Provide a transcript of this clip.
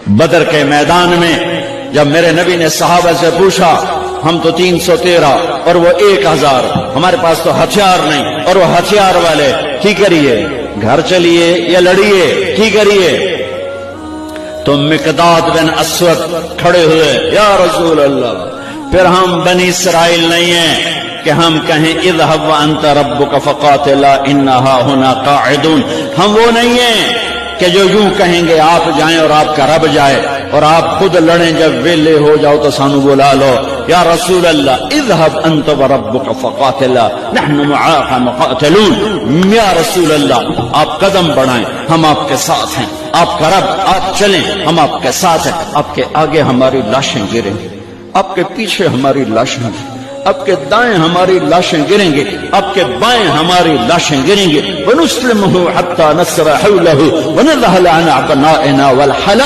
بدر کے میدان میں جب میرے نبی نے صحابہ سے پوچھا ہم تو 313 اور وہ 1000، ہمارے پاس تو ہتھیار نہیں اور وہ ہتھیار والے، کی کریے؟ گھر چلیے یا لڑیے، کی کریے؟ تو مقداد بن اسود کھڑے ہوئے، یا رسول اللہ، پھر ہم بنی اسرائیل نہیں ہیں کہ ہم کہیں اذهب وانت ربك فقاتلا انها هنا قاعدون، ہم وہ نہیں ہیں کہ جو یوں کہیں گے آپ جائیں اور آپ کا رب جائے اور آپ خود لڑیں، جب ویلے ہو جاؤ تو سانو بلا لو۔ یا رسول اللہ اذهب انت وربك فقاتلا نحن معاك مقاتلون، یا رسول اللہ آپ قدم بڑھائیں، ہم آپ کے ساتھ ہیں، آپ کا رب، آپ چلیں، ہم آپ کے ساتھ ہیں، آپ کے آگے ہماری لاشیں گریں گے، آپ کے پیچھے ہماری لاشیں گریں گے، آپ کے دائیں ہماری لاشیں گریں گے، آپ کے بائیں ہماری لاشیں گریں گے۔ وَنُسْلِمُهُ حَتَّى نَسْرَ حَوْلَهُ وَنَذْهَلَ عَنْ أَعْنَاقِنَا وَالْحَلَائِقَ